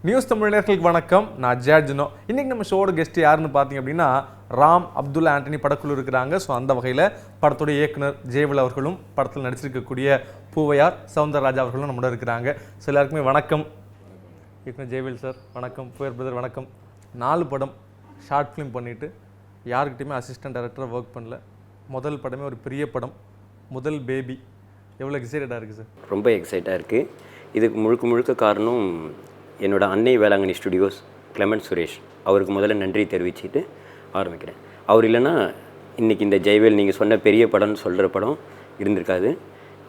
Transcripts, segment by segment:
News Tamil நேயர்களுக்கு வணக்கம். நான் ஜார்ஜினோ. இன்றைக்கி நம்ம ஷோட கெஸ்ட் யாருன்னு பார்த்தீங்க அப்படின்னா ராம் அப்துல்லா ஆண்டனி படக்குழு இருக்கிறாங்க. ஸோ அந்த வகையில் படத்துடைய இயக்குனர் ஜெயவேல் அவர்களும் படத்தில் நடிச்சிருக்கக்கூடிய பூவையார் சவுந்தரராஜா அவர்களும் நம்மளோட இருக்கிறாங்க. ஸோ எல்லாருக்குமே வணக்கம். இயக்குனர் ஜெயவேல் சார் வணக்கம். பூவையார் பிரதர் வணக்கம். 4 படம் ஷார்ட் ஃபிலிம் பண்ணிவிட்டு யாருக்கிட்டையுமே அசிஸ்டன்ட் டைரக்டராக ஒர்க் பண்ணல. முதல் படமே ஒரு பெரிய படம், முதல் பேபி. எவ்வளோ எக்ஸைட்டடாக இருக்குது சார்? ரொம்ப எக்ஸைட்டாக இருக்குது. இதுக்கு முழுக்க காரணம் என்னோட அன்னை வேளாங்கண்ணி ஸ்டுடியோஸ் கிளமெண்ட் சுரேஷ். அவருக்கு முதல்ல நன்றி தெரிவிச்சுட்டு ஆரம்பிக்கிறேன். அவர் இல்லைன்னா இன்றைக்கி இந்த ஜெயவேல் நீங்கள் சொன்ன பெரிய படம்னு சொல்கிற படம் இருந்திருக்காது.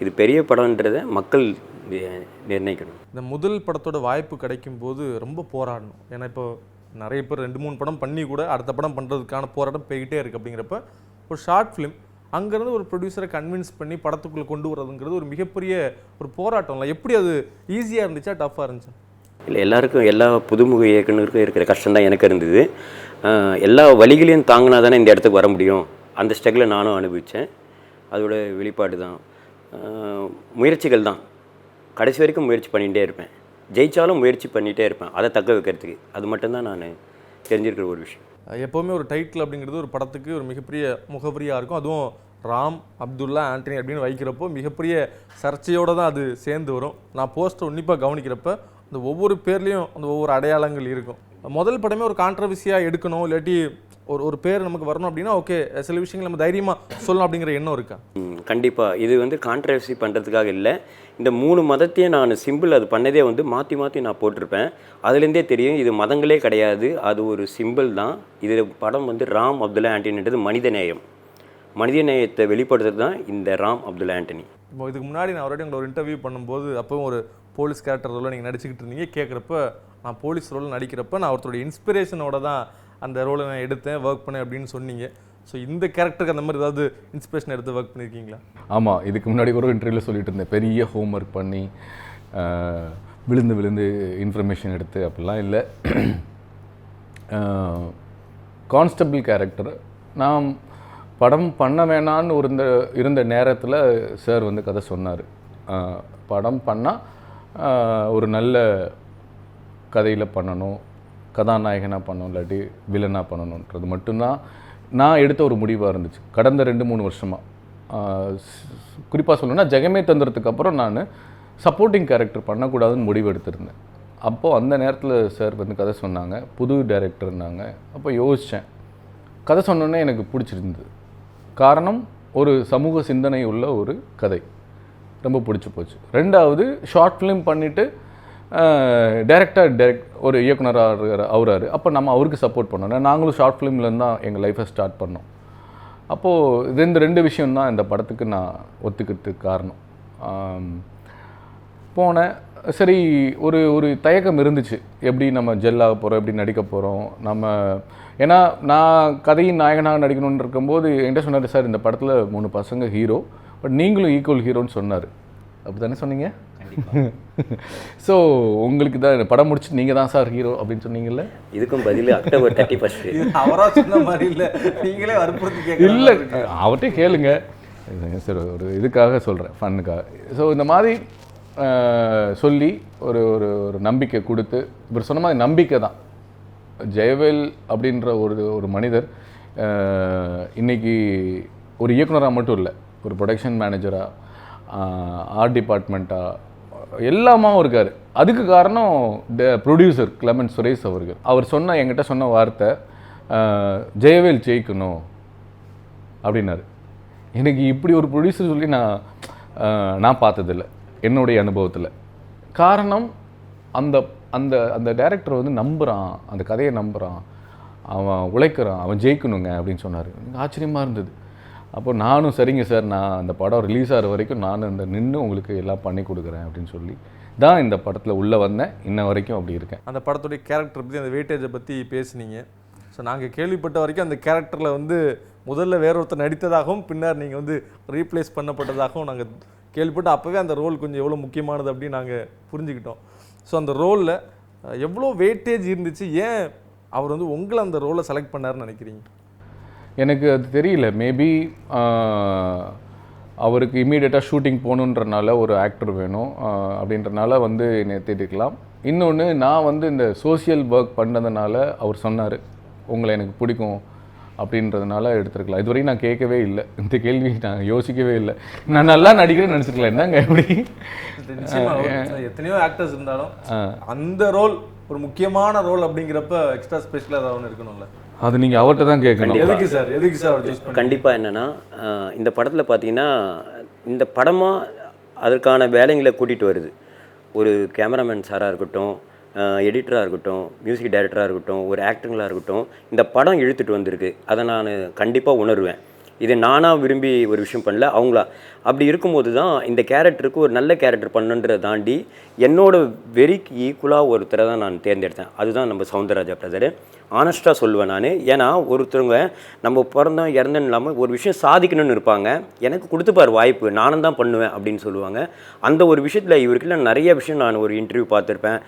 இது பெரிய படம்ன்றதை மக்கள் நிர்ணயிக்கணும். இந்த முதல் படத்தோட வாய்ப்பு கிடைக்கும் போது ரொம்ப போராடணும். ஏன்னா இப்போ நிறைய பேர் 2-3 படம் பண்ணி கூட அடுத்த படம் பண்ணுறதுக்கான போராட்டம் போய்கிட்டே இருக்குது. அப்படிங்கிறப்ப ஒரு ஷார்ட் ஃபிலிம் அங்கேருந்து ஒரு ப்ரொடியூசரை கன்வின்ஸ் பண்ணி படத்துக்குள்ளே கொண்டு வரதுங்கிறது ஒரு மிகப்பெரிய ஒரு போராட்டம்ல. எப்படி அது ஈஸியாக இருந்துச்சா டஃப்பாக இருந்துச்சு? இல்லை, எல்லாருக்கும் எல்லா புதுமுக இயக்குனருக்கும் இருக்கிற கஷ்டம் தான் எனக்கு இருந்தது. எல்லா வழிகளையும் தாங்கினா தானே இந்த இடத்துக்கு வர முடியும். அந்த ஸ்ட்ரகிளை நானும் அனுபவித்தேன். அதோட வெளிப்பாடு தான் முயற்சிகள் தான். கடைசி வரைக்கும் முயற்சி பண்ணிகிட்டே இருப்பேன். ஜெயித்தாலும் முயற்சி பண்ணிகிட்டே இருப்பேன், அதை தக்க வைக்கிறதுக்கு. அது மட்டும்தான் நான் தெரிஞ்சிருக்கிற ஒரு விஷயம். எப்போவுமே ஒரு டைட்டில் அப்படிங்கிறது ஒரு படத்துக்கு ஒரு மிகப்பெரிய முகவரியாக இருக்கும். அதுவும் ராம் அப்துல்லா ஆண்டனி அப்படின்னு வைக்கிறப்போ மிகப்பெரிய சர்ச்சையோடு தான் அது சேர்ந்து வரும். நான் போஸ்டர் உன்னிப்பாக கவனிக்கிறப்ப அந்த ஒவ்வொரு பேர்லேயும் அந்த ஒவ்வொரு அடையாளங்கள் இருக்கும். முதல் படமே ஒரு கான்ட்ரவர்சியாக எடுக்கணும், இல்லாட்டி ஒரு பேர் நமக்கு வரணும் அப்படின்னா ஓகே, சில விஷயங்கள் நம்ம தைரியமாக சொல்லணும் அப்படிங்கிற எண்ணம் இருக்கா? கண்டிப்பாக. இது கான்ட்ரவர்சி பண்ணுறதுக்காக இல்லை. இந்த 3 மதத்தையும் நான் சிம்பிள் அது பண்ணதே மாற்றி நான் போட்டிருப்பேன். அதுலேருந்தே தெரியும் இது மதங்களே கிடையாது, அது ஒரு சிம்பிள் தான். இது படம் ராம் அப்துல்லா ஆண்டனின்றது மனித நேயத்தை வெளிப்படுத்துறது தான் இந்த ராம் அப்துல்லா ஆண்டனி. இப்போ இதுக்கு முன்னாடி நான் ஆல்ரெடி உங்களை ஒரு இன்டர்வியூ பண்ணும்போது அப்போவும் ஒரு போலீஸ் கேரக்டர் ரோலில் நீங்கள் நடிச்சுக்கிட்டு இருந்தீங்க. கேட்குறப்ப நான் போலீஸ் ரோலில் நடிக்கிறப்ப நான் ஒருத்தருடைய இன்ஸ்பிரேஷனோட தான் அந்த ரோலை நான் எடுத்தேன், ஒர்க் பண்ணேன் அப்படின்னு சொன்னீங்க. ஸோ இந்த கேரக்டருக்கு அந்த மாதிரி ஏதாவது இன்ஸ்பிரேஷன் எடுத்து ஒர்க் பண்ணியிருக்கீங்களா? ஆமாம், இதுக்கு முன்னாடி ஒரு இன்டர்வியூவில் சொல்லிட்டு இருந்தேன், பெரிய ஹோம் ஒர்க் பண்ணி விழுந்து இன்ஃபர்மேஷன் எடுத்து அப்படிலாம் இல்லை. கான்ஸ்டபிள் கேரக்டர் நான் படம் பண்ண வேணான்னு இருந்த நேரத்தில் சார் கதை சொன்னார். படம் பண்ணால் ஒரு நல்ல கதையில் பண்ணணும், கதாநாயகனாக பண்ணணும், இல்லாட்டி வில்லனாக பண்ணணுன்றது மட்டும்தான் நான் எடுத்த ஒரு முடிவாக இருந்துச்சு. கடந்த 2-3 வருஷமாக குறிப்பாக சொல்லணும்னா ஜெகமே தந்திரத்துக்கு அப்புறம் நான் சப்போர்ட்டிங் கேரக்டர் பண்ணக்கூடாதுன்னு முடிவு எடுத்திருந்தேன். அப்போது அந்த நேரத்தில் சார் கதை சொன்னாங்க, புது டைரக்டர்னாங்க. அப்போ யோசித்தேன். கதை சொன்னோன்னே எனக்கு பிடிச்சிருந்தது. காரணம், ஒரு சமூக சிந்தனை உள்ள ஒரு கதை ரொம்ப பிடிச்சி போச்சு. 2வது ஷார்ட் ஃபிலிம் பண்ணிவிட்டு ஒரு இயக்குனராக அவராரு. அப்போ நம்ம அவருக்கு சப்போர்ட் பண்ணோம். நாங்களும் ஷார்ட் ஃபிலிம்லேருந்து தான் எங்கள் லைஃப்பை ஸ்டார்ட் பண்ணோம். அப்போது இந்த 2 விஷயந்தான் இந்த படத்துக்கு நான் ஒத்துக்கிறதுக்கு காரணம். போனேன். சரி, ஒரு தயக்கம் இருந்துச்சு, எப்படி நம்ம ஜெல்லாக போகிறோம், எப்படி நடிக்க போகிறோம் நம்ம. ஏன்னா நான் கதையின் நாயகனாக நடிக்கணும்னு இருக்கும்போது என்கிட்ட சொன்னார், சார் இந்த படத்தில் 3 பசங்க ஹீரோ, பட் நீங்களும் ஈக்குவல் ஹீரோன்னு சொன்னார். அப்படி தானே சொன்னீங்க? ஸோ உங்களுக்கு தான் படம் முடிச்சு நீங்கள் தான் சார் ஹீரோ அப்படின்னு சொன்னீங்கல்ல. இதுக்கும் பதில் அக்டோபர் 31 அவராக சொன்ன மாதிரி இல்லை, நீங்களே வற்புறுத்தி இல்லை, அவர்கிட்டே கேளுங்க சார். ஒரு இதுக்காக சொல்கிறேன், ஃபன்னுக்காக. ஸோ இந்த மாதிரி சொல்லி ஒரு நம்பிக்கை கொடுத்து, இவர் சொன்ன மாதிரி நம்பிக்கை தான். ஜெயவேல் அப்படின்ற ஒரு மனிதர் இன்றைக்கி ஒரு இயக்குனராக மட்டும் இல்லை, ஒரு ப்ரொடக்ஷன் மேனேஜராக, ஆர்ட் டிபார்ட்மெண்ட்டாக எல்லாமாவும் இருக்கார். அதுக்கு காரணம் ப்ரொடியூசர் கிளமெண்ட் சுரேஷ் அவர்கள். அவர் என்கிட்ட சொன்ன வார்த்தை, ஜெயவேல் ஜெயிக்கணும் அப்படின்னாரு. எனக்கு இப்படி ஒரு ப்ரொடியூசர் சொல்லி நான் பார்த்ததில்லை என்னுடைய அனுபவத்தில். காரணம், அந்த அந்த அந்த டைரக்டர் நம்புகிறான், அந்த கதையை நம்புகிறான், அவன் உழைக்கிறான், அவன் ஜெயிக்கணுங்க அப்படின்னு சொன்னார். எனக்கு ஆச்சரியமாக இருந்தது. அப்போ நானும் சரிங்க சார், நான் அந்த படம் ரிலீஸ் ஆகிற வரைக்கும் நான் நின்று உங்களுக்கு எல்லாம் பண்ணி கொடுக்குறேன் அப்படின்னு சொல்லி தான் இந்த படத்தில் உள்ளே வந்தேன். இன்ன வரைக்கும் அப்படி இருக்கேன். அந்த படத்துடைய கேரக்டர் பற்றி, அந்த வெயிட்டேஜை பற்றி பேசுனீங்க. ஸோ நாங்கள் கேள்விப்பட்ட வரைக்கும் அந்த கேரக்டரில் முதல்ல வேற ஒருத்தர் நடித்ததாகவும் பின்னர் நீங்கள் ரீப்ளேஸ் பண்ணப்பட்டதாகவும் நாங்கள் கேள்விப்பட்டு, அப்போவே அந்த ரோல் கொஞ்சம் எவ்வளோ முக்கியமானது அப்படின்னு நாங்கள் புரிஞ்சுக்கிட்டோம். ஸோ அந்த ரோலில் எவ்வளோ வெயிட்டேஜ் இருந்துச்சு, ஏன் அவர் உங்களை அந்த ரோலை செலக்ட் பண்ணாருன்னு நினைக்கிறீங்க? எனக்கு அது தெரியல. மேபி அவருக்கு இம்மீடியட்டாக ஷூட்டிங் போகணுன்றனால ஒரு ஆக்டர் வேணும் அப்படின்றனால என்னை தேடிக்கலாம். இன்னொன்று நான் வந்து இந்த சோஷியல் ஒர்க் பண்ணதுனால அவர் சொன்னார் உங்களை எனக்கு பிடிக்கும் அப்படின்றதுனால எடுத்துருக்கலாம். இதுவரைக்கும் நான் கேட்கவே இல்லை, இந்த கேள்வி நான் யோசிக்கவே இல்லை. நான் நல்லா நடிக்கிறேன்னு நினச்சிருக்கலாம். என்னங்க எப்படி எத்தனையோ ஆக்டர்ஸ் இருந்தாலும் அந்த ரோல் ஒரு முக்கியமான ரோல் அப்படிங்கிறப்ப எக்ஸ்ட்ரா ஸ்பெஷலாக ஏதாவது ஒன்று இருக்கணும்ல. அது நீங்கள் அவர்கிட்ட தான் கேட்கணும். எதுக்கு சார் கண்டிப்பாக என்னென்னா இந்த படத்தில் பார்த்தீங்கன்னா இந்த படமாக அதற்கான வேலைங்களை கூட்டிகிட்டு வருது. ஒரு கேமராமேன் சாராக இருக்கட்டும், எடிட்டராக இருக்கட்டும், மியூசிக் டைரக்டராக இருக்கட்டும், ஒரு ஆக்டருங்களாக இருக்கட்டும், இந்த படம் இழுத்துட்டு வந்திருக்கு. அதை நான் கண்டிப்பாக உணர்வேன். இது நானாக விரும்பி ஒரு விஷயம் பண்ணல, அவங்களா. அப்படி இருக்கும்போது தான் இந்த கேரக்டருக்கு ஒரு நல்ல கேரக்டர் பண்ணுன்றதை தாண்டி என்னோட வெறிக்கு ஈக்குவலாக ஒருத்தரை தான் நான் தேர்ந்தெடுத்தேன். அதுதான் நம்ம சௌந்தரராஜா பிரதர். ஆனஸ்ட்டாக சொல்லுவேன் நான். ஏன்னா ஒருத்தவங்க நம்ம பிறந்தோம் இறந்தோன்னு இல்லாமல் ஒரு விஷயம் சாதிக்கணும்னு இருப்பாங்க. எனக்கு கொடுத்துப்பார் வாய்ப்பு, நானும் தான் பண்ணுவேன் அப்படின்னு சொல்லுவாங்க. அந்த ஒரு விஷயத்தில் இவருக்குள்ள நிறைய விஷயம் நான் ஒரு இன்டர்வியூ பார்த்துருப்பேன்.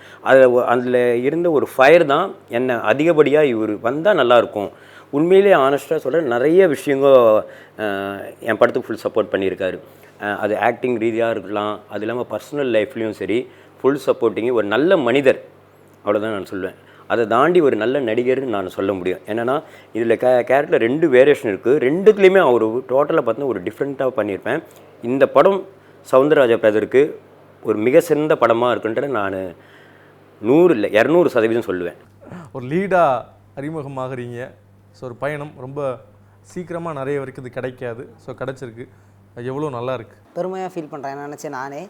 அதில் இருந்த ஒரு ஃபயர் தான் என்ன அதிகப்படியாக இவர் வந்தால் நல்லாயிருக்கும். உண்மையிலே ஆனஸ்ட்டாக சொல்கிறேன், நிறைய விஷயங்கள் என் படத்துக்கு ஃபுல் சப்போர்ட் பண்ணியிருக்காரு. அது ஆக்டிங் ரீதியாக இருக்கலாம், அது இல்லாமல் பர்சனல் லைஃப்லேயும் சரி ஃபுல் சப்போர்ட்டிங்கு. ஒரு நல்ல மனிதர், அவ்வளோதான் நான் சொல்லுவேன். அதை தாண்டி ஒரு நல்ல நடிகர்னு நான் சொல்ல முடியும். என்னென்னா இதில் கேரக்டரில் 2 வேரியேஷன் இருக்குது. 2த்துலேயுமே அவர் டோட்டலாக பார்த்தீங்கன்னா ஒரு டிஃப்ரெண்ட்டாக பண்ணியிருப்பேன். இந்த படம் சௌந்தரராஜா பிரதருக்கு ஒரு மிக சிறந்த படமாக இருக்குன்ற நான் 100 இல்லை 200% சொல்லுவேன். ஒரு லீடாக அறிமுகமாகறீங்க. ஸோ ஒரு பயணம் ரொம்ப சீக்கிரமாக நிறைய வரைக்கும் இது கிடைக்காது. ஸோ கிடச்சிருக்கு, எவ்வளோ நல்லா இருக்குது. பெருமையாக ஃபீல் பண்ணுறேன் நினச்சேன் நானே.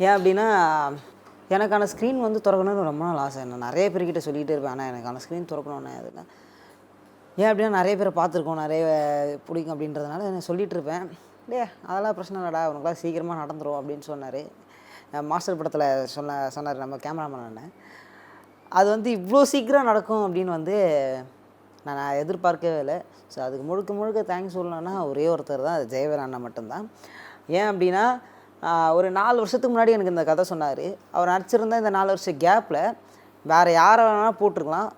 ஏன் அப்படின்னா எனக்கான ஸ்க்ரீன் வந்து திறக்கணும்னு ரொம்ப நாள் ஆசை. நான் நிறைய பேர்கிட்ட சொல்லிகிட்டே இருப்பேன், ஆனால் எனக்கான ஸ்க்ரீன் திறக்கணும்னு. அதுனா ஏன் அப்படின்னா நிறைய பேரை பார்த்துருக்கோம், நிறைய பிடிக்கும் அப்படின்றதுனால நான் சொல்லிகிட்டு இருப்பேன். அதெல்லாம் பிரச்சனை இல்லைடா, உனக்குலாம் சீக்கிரமாக நடந்துடும் அப்படின்னு சொன்னார். மாஸ்டர் படத்தில் சொன்னார் நம்ம கேமராமேன் அண்ணன். அது வந்து இவ்வளோ சீக்கிரம் நடக்கும் அப்படின்னு வந்து நான் எதிர்பார்க்கவே இல்லை. ஸோ அதுக்கு முழுக்க தேங்க்ஸ் சொல்லணும்னா ஒரே ஒருத்தர் தான், அது ஜெயவேல் அண்ணன் மட்டும்தான். ஏன் அப்படின்னா ஒரு 4 வருஷத்துக்கு முன்னாடி எனக்கு இந்த கதை சொன்னார். அவர் நடிச்சிருந்தால் இந்த 4 வருஷ கேப்பில் வேறு யாரை வேணால் போட்டிருக்கலாம்.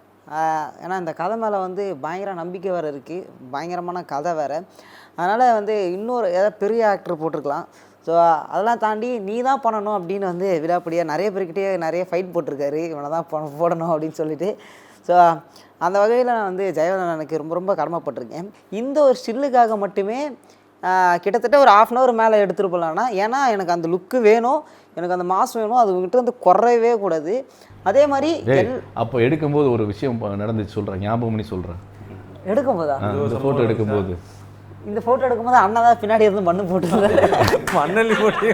ஏன்னா இந்த கதை மேலே வந்து பயங்கர நம்பிக்கை வேறு இருக்குது, பயங்கரமான கதை வேறு. அதனால் வந்து இன்னொரு ஏதாவது பெரிய ஆக்டர் போட்டிருக்கலாம். ஸோ அதெல்லாம் தாண்டி நீ தான் பண்ணணும் அப்படின்னு வந்து விழாப்படியாக நிறைய பேர்கிட்டே நிறைய ஃபைட் போட்டிருக்காரு, இவனை தான் போடணும் அப்படின்னு சொல்லிட்டு. ஸோ அந்த வகையில் நான் வந்து ஜெயவேல் எனக்கு ரொம்ப கடமைப்பட்டிருக்கேன். இந்த ஒரு ஸ்டில்லுக்காக மட்டுமே கிட்டத்தட்ட ஒரு 1/2 hour மேலே எடுத்துகிட்டு போகலான்னா, ஏன்னா எனக்கு அந்த லுக்கு வேணும், எனக்கு அந்த மாஸ் வேணும், அது உங்ககிட்ட வந்து குறையவே கூடாது. அதே மாதிரி அப்போ எடுக்கும்போது ஒரு விஷயம் நடந்துச்சு சொல்கிறேன், ஞாபகம் பண்ணி சொல்கிறேன். எடுக்கும்போதா ஃபோட்டோ எடுக்கும்போது இந்த ஃபோட்டோ எடுக்கும்போது அண்ணா தான் பின்னாடி இருந்து மண்ணு போட்டுருந்தாரு. மண்ணள்ளி போட்டு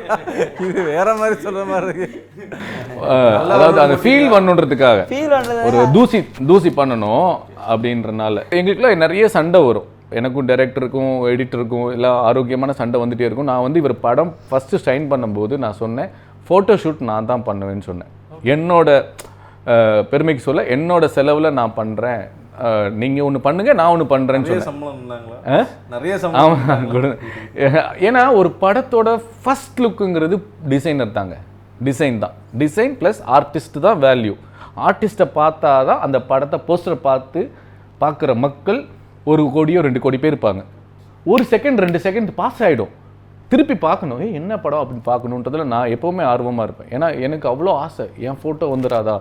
இது வேற மாதிரி சொல்கிற மாதிரி இருக்கு. அதாவது அந்த ஃபீல் பண்ணுன்றதுக்காக ஒரு தூசி பண்ணணும் அப்படின்றனால எங்களுக்குலாம் நிறைய சண்டை வரும். எனக்கும் டைரக்டருக்கும் எடிட்டருக்கும் எல்லாம் ஆரோக்கியமான சண்டை வந்துகிட்டே இருக்கும். நான் வந்து இவர் படம் ஃபஸ்ட்டு ஸ்டைன் பண்ணும்போது நான் சொன்னேன், ஃபோட்டோ ஷூட் நான் தான் பண்ணுவேன்னு சொன்னேன். என்னோட பெருமைக்கு சொல்ல என்னோட செலவில் நான் பண்ணுறேன், நீங்கள் ஒன்று பண்ணுங்க நான் ஒன்று பண்ணுறேன்னு சொன்னேன். ஏன்னா ஒரு படத்தோட ஃபஸ்ட் லுக்குங்கிறது டிசைனர் தாங்க, டிசைன் தான். டிசைன் ப்ளஸ் ஆர்டிஸ்ட் தான் வேல்யூ. ஆர்டிஸ்ட்டை பார்த்தா தான் அந்த படத்தை போஸ்டரை பார்க்குற மக்கள் 1 கோடியோ 2 கோடி பேர் இருப்பாங்க. 1 செகண்ட் 2 செகண்ட் பாஸ் ஆகிடும், திருப்பி பார்க்கணும், என்ன படம் அப்படின்னு பார்க்கணுன்றதுல நான் எப்போவுமே ஆர்வமாக இருப்பேன். ஏன்னா எனக்கு அவ்வளோ ஆசை, என் ஃபோட்டோ வந்துடாதா,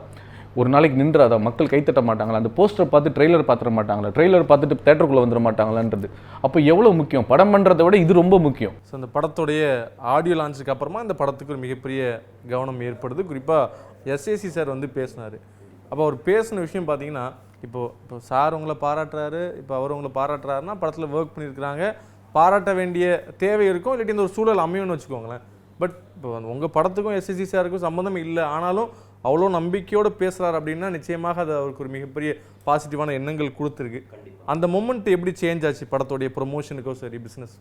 ஒரு நாளைக்கு நின்றாதா, மக்கள் கைத்தட்ட மாட்டாங்களா, அந்த போஸ்டரை பார்த்து ட்ரெய்லர் பார்த்துட மாட்டாங்களா, ட்ரெய்லர் பார்த்துட்டு தேட்டருக்குள்ளே வந்துட மாட்டாங்களான்றது அப்போ எவ்வளோ முக்கியம். படம் பண்ணுறதை விட இது ரொம்ப முக்கியம். ஸோ இந்த படத்துடைய ஆடியோ லான்ச்சுக்கு அப்புறமா இந்த படத்துக்கு ஒரு மிகப்பெரிய கவனம் ஏற்படுது. குறிப்பாக எஸ்ஏசி சார் வந்து பேசினார். அப்போ அவர் பேசின விஷயம் பார்த்தீங்கன்னா, இப்போ சார் உங்களை பாராட்டுறாரு, இப்போ அவர் உங்களை பாராட்டுறாருன்னா படத்தில் ஒர்க் பண்ணியிருக்கிறாங்க, பாராட்ட வேண்டிய தேவை இருக்கும், இல்லாட்டி இந்த ஒரு சூழல் அமையும்னு வச்சுக்கோங்களேன். பட் இப்போ உங்கள் படத்துக்கும் எஸ்எஸ்சி சாருக்கும் சம்மந்தம் இல்லை, ஆனாலும் அவ்வளோ நம்பிக்கையோடு பேசுகிறார் அப்படின்னா நிச்சயமாக அது அவருக்கு ஒரு மிகப்பெரிய பாசிட்டிவான எண்ணங்கள் கொடுத்துருக்கு. அந்த மொமெண்ட் எப்படி சேஞ்ச் ஆச்சு படத்தோடைய ப்ரொமோஷனுக்கோ சரி பிஸ்னஸ்?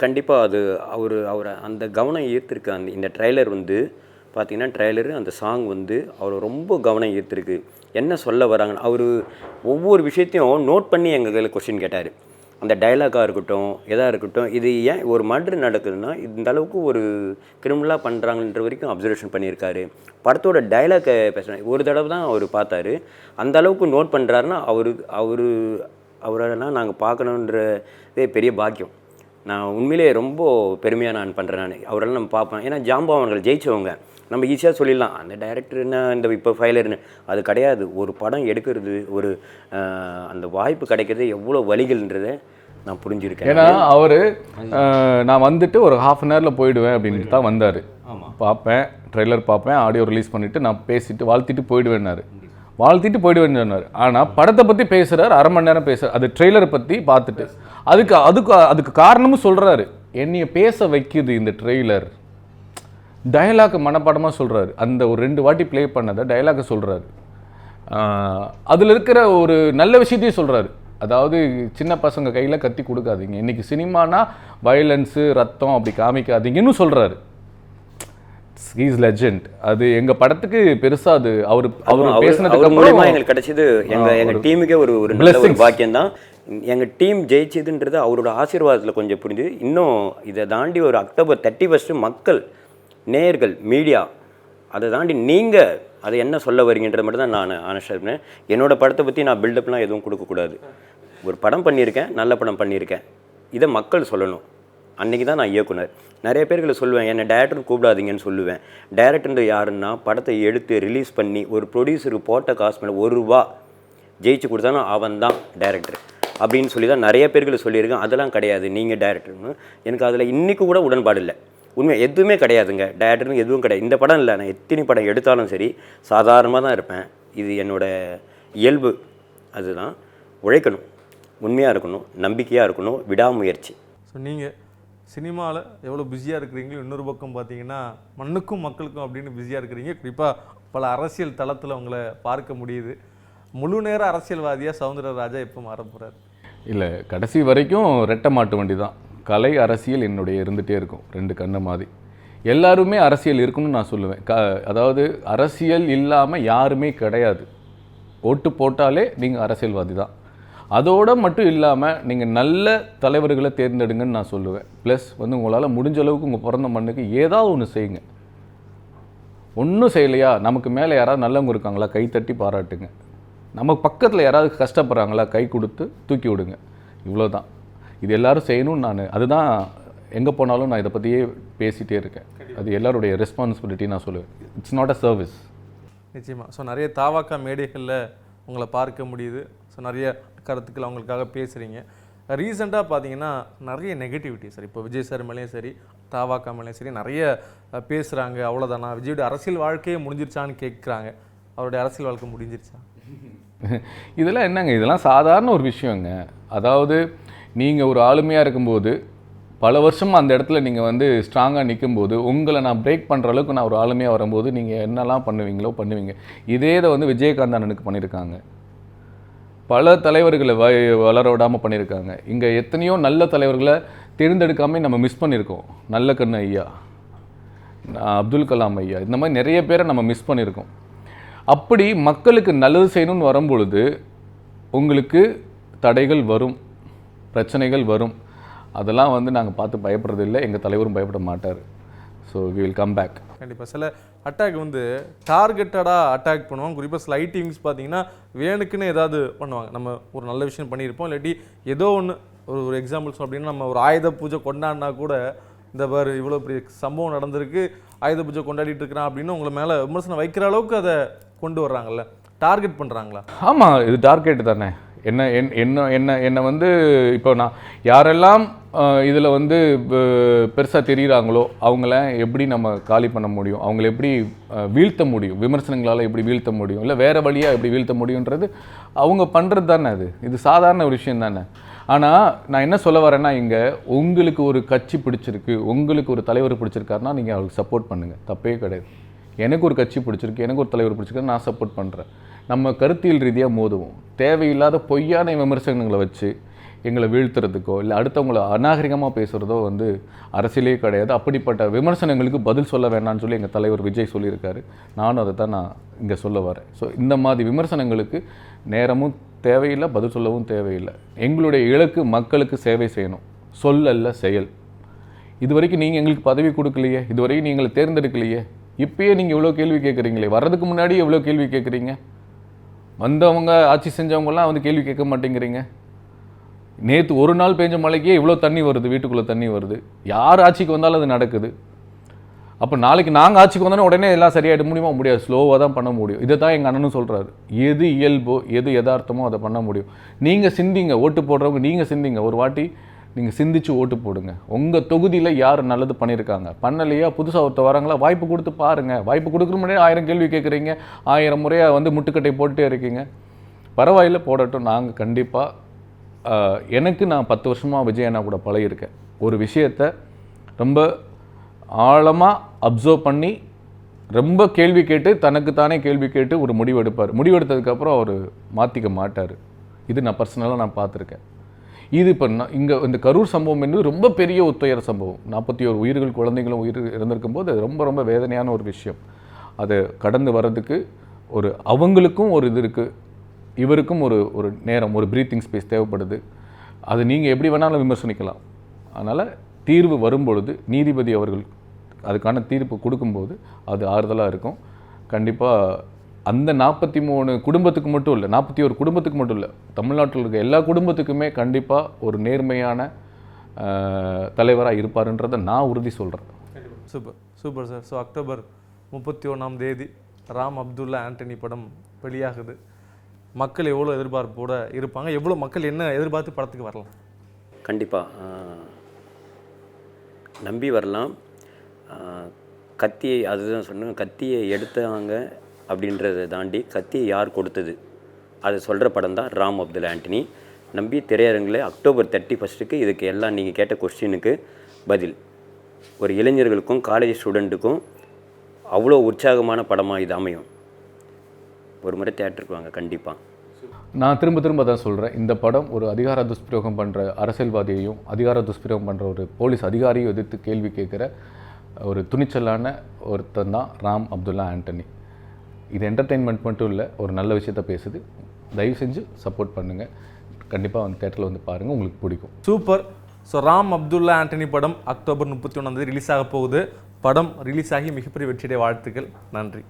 கண்டிப்பாக அது அவரை அந்த கவனம் ஈர்த்திருக்கு. இந்த ட்ரைலர் வந்து பார்த்தீங்கன்னா ட்ரைலரு அந்த சாங் வந்து அவர் ரொம்ப கவனம் ஈர்த்திருக்கு. என்ன சொல்ல வராங்கன்னு அவர் ஒவ்வொரு விஷயத்தையும் நோட் பண்ணி எங்கள் கொஸ்டின் கேட்டார். அந்த டைலாக்காக இருக்கட்டும், எதாக இருக்கட்டும், இது ஏன் ஒரு மர்டர் நடக்குதுன்னா இந்த அளவுக்கு ஒரு கிரிமினலாக பண்ணுறாங்கன்ற வரைக்கும் அப்சர்வேஷன் பண்ணியிருக்காரு. படத்தோட டைலாக்கை பேசுகிறேன் ஒரு தடவை தான் அவர் பார்த்தாரு. அந்த அளவுக்கு நோட் பண்ணுறாருன்னா அவரெல்லாம் நாங்கள் பார்க்கணுன்றதே பெரிய பாக்கியம். நான் உண்மையிலே ரொம்ப பெருமையாக நான் பண்ணுறேன். அவரெல்லாம் நம்ம பார்ப்பேன். ஏன்னா ஜாம்பவான்கள் ஜெயித்தவங்க, நம்ம ஈஸியாக சொல்லிடலாம் அந்த டைரக்டர் என்ன இந்த இப்போ ஃபைலர்னு, அது கிடையாது. ஒரு படம் எடுக்கிறது, ஒரு அந்த வாய்ப்பு கிடைக்கிறது எவ்வளோ வலிகள்ன்றதை நான் புரிஞ்சிருக்கேன். ஏன்னா அவர் நான் வந்துட்டு ஒரு ½ அன் ஹவரில் போயிடுவேன் அப்படின்ட்டு தான் வந்தார். பார்ப்பேன், ட்ரெய்லர் பார்ப்பேன், ஆடியோ ரிலீஸ் பண்ணிவிட்டு நான் பேசிட்டு வாழ்த்திட்டு போயிடுவேன்னாரு. வாழ்த்திட்டு போயிடுவேன்னு சொன்னார். ஆனால் படத்தை பற்றி பேசுகிறார், அரை மணி நேரம் பேசுகிறார், அது ட்ரெய்லரை பற்றி பார்த்துட்டு. அதுக்கு காரணமும் சொல்கிறாரு, என்னைய பேச வைக்குது இந்த ட்ரெய்லர். டயலாக் மனப்பாடமாக சொல்கிறாரு. அந்த ஒரு 2 வாட்டி ப்ளே பண்ணதை டயலாக்கை சொல்கிறாரு. அதில் இருக்கிற ஒரு நல்ல விஷயத்தையும் சொல்கிறாரு. அதாவது சின்ன பசங்க கையில் கத்தி கொடுக்காதீங்க, இன்றைக்கி சினிமானா வயலன்ஸு ரத்தம் அப்படி காமிக்காதீங்கன்னு சொல்கிறாரு. Is legend. அது எங்கள் படத்துக்கு பெருசாக அது அவர் பேசினதுக்கு மூலமா எங்களுக்கு கிடைச்சது எங்கள் டீமுக்கே ஒரு நல்ல ஒரு பாக்கியம் தான். எங்கள் டீம் ஜெயிச்சதுன்றது அவரோட ஆசீர்வாதத்தில் கொஞ்சம் புரிஞ்சு, இன்னும் இதை தாண்டி ஒரு அக்டோபர் 31 மக்கள், நேயர்கள், மீடியா, அதை தாண்டி நீங்கள் அதை என்ன சொல்ல வரீங்கன்றது மட்டும் தான் நான் ஆனஸ்டாக இருப்பேன். என்னோடய படத்தை பற்றி நான் பில்டப்லாம் எதுவும் கொடுக்கக்கூடாது. ஒரு படம் பண்ணியிருக்கேன், நல்ல படம் பண்ணியிருக்கேன், இதை மக்கள் சொல்லணும். அன்றைக்கி தான் நான் இயக்குனர். நிறைய பேர்களை சொல்லுவேன், என்னை டைரக்டர் கூப்பிடாதீங்கன்னு சொல்லுவேன். டைரக்டர் யாருன்னா படத்தை எடுத்து ரிலீஸ் பண்ணி ஒரு ப்ரொடியூசருக்கு போட்ட காசு மேலே ₹1 ஜெயிச்சு கொடுத்தானோ அவன் தான் டைரக்டர் அப்படின்னு சொல்லி தான் நிறைய பேர்களை சொல்லியிருக்கேன். அதெல்லாம் கிடையாது, நீங்கள் டைரக்டர்னு. எனக்கு அதில் இன்றைக்கி கூட உடன்பாடு இல்லை. உண்மை எதுவுமே கிடையாதுங்க, டைரக்டர்னு எதுவும் கிடையாது. இந்த படம் இல்லை, நான் எத்தனை படம் எடுத்தாலும் சரி சாதாரணமாக தான் இருப்பேன். இது என்னோடய இயல்பு. அதுதான் உழைக்கணும், உண்மையாக இருக்கணும், நம்பிக்கையாக இருக்கணும், விடாமுயற்சி. ஸோ நீங்கள் சினிமாவில் எவ்வளோ பிஸியாக இருக்கிறீங்களோ, இன்னொரு பக்கம் பார்த்தீங்கன்னா மண்ணுக்கும் மக்களுக்கும் அப்படின்னு பிஸியாக இருக்கிறீங்க. குறிப்பாக பல அரசியல் தளத்தில் உங்களை பார்க்க முடியுது. முழு நேர அரசியல்வாதியாக சௌந்தரராஜா எப்போ மாற போகிறார்? இல்லை, கடைசி வரைக்கும் ரெட்டை மாட்டு வண்டி தான். கலை அரசியல் என்னுடைய இருந்துகிட்டே இருக்கும், 2 கண்ணு மாதிரி. எல்லாருமே அரசியல் இருக்குன்னு நான் சொல்லுவேன். அதாவது அரசியல் இல்லாமல் யாருமே கிடையாது. ஓட்டு போட்டாலே நீங்கள் அரசியல்வாதி தான். அதோடு மட்டும் இல்லாமல் நீங்கள் நல்ல தலைவர்களை தேர்ந்தெடுங்கன்னு நான் சொல்லுவேன். ப்ளஸ் உங்களால் முடிஞ்ச அளவுக்கு உங்கள் பிறந்த மண்ணுக்கு ஏதாவது ஒன்று செய்யுங்க. ஒன்றும் செய்யலையா, நமக்கு மேலே யாராவது நல்லவங்க இருக்காங்களா, கை தட்டி பாராட்டுங்க. நமக்கு பக்கத்தில் யாராவது கஷ்டப்படுறாங்களா, கை கொடுத்து தூக்கி விடுங்க. இவ்வளோ தான். இது எல்லோரும் செய்யணும்னு அதுதான் எங்கே போனாலும் நான் இதை பற்றியே பேசிகிட்டே இருக்கேன். அது எல்லாருடைய ரெஸ்பான்சிபிலிட்டி நான் சொல்லுவேன். It's not a service. நிச்சயமாக. ஸோ நிறைய தாவாக்கா மேடைகளில் உங்களை பார்க்க முடியுது. ஸோ நிறைய கருத்துக்கள் அவங்களுக்காக பேசுகிறீங்க. ரீசெண்டாக பார்த்தீங்கன்னா நிறைய நெகட்டிவிட்டி சார், இப்போ விஜய் சார் மேலேயும் சரி, தாவாக்கா மேலேயும் சரி நிறைய பேசுகிறாங்க. அவ்வளோதானா, விஜயோட அரசியல் வாழ்க்கையே முடிஞ்சிருச்சான்னு கேட்குறாங்க. அவருடைய அரசியல் வாழ்க்கை முடிஞ்சிருச்சா? இதெல்லாம் என்னங்க, இதெல்லாம் சாதாரண ஒரு விஷயங்க. அதாவது நீங்கள் ஒரு ஆளுமையாக இருக்கும்போது பல வருஷமாக அந்த இடத்துல நீங்கள் ஸ்ட்ராங்காக நிற்கும்போது உங்களை நான் பிரேக் பண்ணுற அளவுக்கு நான் ஒரு ஆளுமையாக வரும்போது நீங்கள் என்னெல்லாம் பண்ணுவீங்களோ பண்ணுவீங்க. இதே இதை விஜயகாந்த் அண்ணனுக்கு பண்ணியிருக்காங்க. பல தலைவர்களை வளர விடாமல் பண்ணியிருக்காங்க. இங்கே எத்தனையோ நல்ல தலைவர்களை தேர்ந்தெடுக்காமல் நம்ம மிஸ் பண்ணியிருக்கோம். நல்ல கண்ணு ஐயா, அப்துல் கலாம் ஐயா, இந்த மாதிரி நிறைய பேரை நம்ம மிஸ் பண்ணியிருக்கோம். அப்படி மக்களுக்கு நல்லது செய்யணும்னு வரும்பொழுது உங்களுக்கு தடைகள் வரும், பிரச்சனைகள் வரும். அதெல்லாம் நாங்கள் பார்த்து பயப்படுறது இல்லை, எங்கள் தலைவரும் பயப்பட மாட்டார். So we will come back. கண்டிப்பாக. சில அட்டாக் டார்கெட்டடாக அட்டாக் பண்ணுவாங்க. குறிப்பாக சில ஐடிவிங்ஸ் பார்த்தீங்கன்னா வேணுக்குன்னு ஏதாவது பண்ணுவாங்க. நம்ம ஒரு நல்ல விஷயம் பண்ணியிருப்போம், இல்லாட்டி ஏதோ ஒன்று ஒரு எக்ஸாம்பிள்ஸ் அப்படின்னா நம்ம ஒரு ஆயுத பூஜை கொண்டாடினா கூட இந்த பாரு இவ்வளோ பெரிய சம்பவம் நடந்திருக்கு, ஆயுத பூஜை கொண்டாடிட்டு இருக்கிறான் அப்படின்னு உங்களை மேலே விமர்சனம் வைக்கிற அளவுக்கு அதை கொண்டு வர்றாங்கல்ல, டார்கெட் பண்ணுறாங்களா? ஆமாம், இது டார்கெட் தானே. என்ன என்ன என்ன என்னை இப்போ நான் யாரெல்லாம் இதில் பெருசாக தெரிகிறாங்களோ அவங்கள எப்படி நம்ம காலி பண்ண முடியும், அவங்கள எப்படி வீழ்த்த முடியும், விமர்சனங்களால் எப்படி வீழ்த்த முடியும், இல்லை வேறு வழியாக எப்படி வீழ்த்த முடியுன்றது அவங்க பண்ணுறது தானே. இது சாதாரண ஒரு விஷயம் தானே. ஆனால் நான் என்ன சொல்ல வரேன்னா, இங்கே உங்களுக்கு ஒரு கட்சி பிடிச்சிருக்கு, உங்களுக்கு ஒரு தலைவர் பிடிச்சிருக்காருன்னா நீங்கள் அவருக்கு சப்போர்ட் பண்ணுங்கள், தப்பே கிடையாது. எனக்கு ஒரு கட்சி பிடிச்சிருக்கு, எனக்கு ஒரு தலைவர் பிடிச்சிருக்கு, நான் சப்போர்ட் பண்ணுறேன். நம்ம கருத்தியல் ரீதியாக மோதுவோம். தேவையில்லாத பொய்யான விமர்சனங்களை வச்சு எங்களை வீழ்த்துறதுக்கோ இல்லை அடுத்தவங்களை அநாகரிகமாக பேசுகிறதோ அரசியலே கிடையாது. அப்படிப்பட்ட விமர்சனங்களுக்கு பதில் சொல்ல வேண்டாம்னு சொல்லி எங்கள் தலைவர் விஜய் சொல்லியிருக்காரு. நானும் அதை தான் நான் இங்கே சொல்ல வரேன். ஸோ இந்த மாதிரி விமர்சனங்களுக்கு நேரமும் தேவையில்லை, பதில் சொல்லவும் தேவையில்லை. எங்களுடைய இலக்கு மக்களுக்கு சேவை செய்யணும், சொல்லல்ல செயல். இது வரைக்கும் நீங்கள் எங்களுக்கு பதவி கொடுக்கலையே, இது வரைக்கும் நீங்களை தேர்ந்தெடுக்கலையே, இப்பயே நீங்கள் இவ்வளோ கேள்வி கேட்குறீங்களே, வர்றதுக்கு முன்னாடி எவ்வளோ கேள்வி கேட்குறீங்க, வந்தவங்க ஆட்சி செஞ்சவங்கலாம் கேள்வி கேட்க மாட்டேங்கிறீங்க. நேற்று ஒரு நாள் பெஞ்ச மழைக்கே இவ்வளோ தண்ணி வருது, வீட்டுக்குள்ளே தண்ணி வருது. யார் ஆட்சிக்கு வந்தாலும் அது நடக்குது. அப்போ நாளைக்கு நாங்கள் ஆட்சிக்கு வந்தோன்னே உடனே எல்லாம் சரியாயிட முடியுமா? முடியாது. ஸ்லோவாக தான் பண்ண முடியும். இதை தான் எங்கள் அண்ணனும் சொல்கிறாரு. எது இயல்போ எது யதார்த்தமோ அதை பண்ண முடியும். நீங்கள் சிந்திங்க, ஓட்டு போடுறவங்க நீங்கள் சிந்திங்க. ஒரு வாட்டி நீங்கள் சிந்திச்சு ஓட்டு போடுங்க. உங்கள் தொகுதியில் யார் நல்லது பண்ணியிருக்காங்க, பண்ணலையா, புதுசாக ஒருத்தர் வராங்களா, வாய்ப்பு கொடுத்து பாருங்கள். வாய்ப்பு கொடுக்குற முன்னாடி 1000 கேள்வி கேட்குறீங்க, 1000 முறையாக வந்து முட்டுக்கட்டை போட்டுட்டே இருக்கீங்க. பரவாயில்ல, போடட்டும். நாங்கள் கண்டிப்பாக எனக்கு நான் 10 வருஷமாக விஜய் அண்ணா கூட பழகியிருக்கேன். ஒரு விஷயத்தை ரொம்ப ஆழமாக அப்சர்வ் பண்ணி ரொம்ப கேள்வி கேட்டு தனக்குத்தானே கேள்வி கேட்டு ஒரு முடிவு எடுப்பார். முடிவெடுத்ததுக்கப்புறம் அவர் மாற்றிக்க மாட்டார். இது நான் பர்சனலாக நான் பார்த்துருக்கேன். இது இப்போ இங்கே இந்த கரூர் சம்பவம் என்பது ரொம்ப பெரிய ஒத்துயர சம்பவம். 41 உயிர்கள், குழந்தைகளும் இறந்திருக்கும் போது அது ரொம்ப ரொம்ப வேதனையான ஒரு விஷயம். அதை கடந்து வர்றதுக்கு அவங்களுக்கும் ஒரு இது இருக்குது, இவருக்கும் ஒரு நேரம், ஒரு ப்ரீத்திங் ஸ்பேஸ் தேவைப்படுது. அது நீங்கள் எப்படி வேணாலும் விமர்சனிக்கலாம். அதனால் தீர்வு வரும்பொழுது நீதிபதி அவர்கள் அதுக்கான தீர்ப்பு கொடுக்கும்போது அது ஆறுதலாக இருக்கும். கண்டிப்பாக அந்த 43 குடும்பத்துக்கு மட்டும் இல்லை, 41 குடும்பத்துக்கு மட்டும் இல்லை, தமிழ்நாட்டில் இருக்க எல்லா குடும்பத்துக்குமே கண்டிப்பாக ஒரு நேர்மையான தலைவராக இருப்பாருன்றதை நான் உறுதி சொல்கிறேன். Super super sir. So October 31ஆம் தேதி ராம் அப்துல்லா ஆண்டனி படம் வெளியாகுது. மக்கள் எவ்வளோ எதிர்பார்ப்போட இருப்பாங்க, எவ்வளோ மக்கள் என்ன எதிர்பார்த்து படத்துக்கு வரலாம்? கண்டிப்பாக நம்பி வரலாம். கத்தியை, அதுதான் சொன்னாங்க, கத்தியை எடுத்தாங்க அப்படின்றத தாண்டி கத்தியை யார் கொடுத்தது அதை சொல்கிற படம் தான் ராம் அப்துல்லா ஆண்டனி. நம்பி திரையரங்கில் அக்டோபர் 31க்கு இதுக்கு எல்லாம் நீங்கள் கேட்ட கொஸ்டினுக்கு பதில். ஒரு இளைஞர்களுக்கும் காலேஜ் ஸ்டூடெண்ட்டுக்கும் அவ்வளோ உற்சாகமான படமாக இது அமையும். ஒரு முறை தியேட்டருக்கு வாங்க கண்டிப்பாக. நான் திரும்ப தான் சொல்கிறேன், இந்த படம் ஒரு அதிகார துஷ்பிரயோகம் பண்ணுற அரசியல்வாதியையும் அதிகார துஷ்பிரயோகம் பண்ணுற ஒரு போலீஸ் அதிகாரியும் எதிர்த்து கேள்வி கேட்குற ஒரு துணிச்சலான ஒருத்தன் தான் ராம் அப்துல்லா ஆண்டனி. இது என்டர்டெயின்மெண்ட் மட்டும் இல்லை, ஒரு நல்ல விஷயத்த பேசுது. தயவு செஞ்சு சப்போர்ட் பண்ணுங்கள். கண்டிப்பாக வந்து தேட்டரில் வந்து பாருங்கள், உங்களுக்கு பிடிக்கும். சூப்பர். ஸோ ராம் அப்துல்லா ஆண்டனி படம் அக்டோபர் 31ஆம் தேதி ரிலீஸ் ஆக போகுது. படம் ரிலீஸ் ஆகி மிகப்பெரிய வெற்றியுடைய வாழ்த்துக்கள். நன்றி.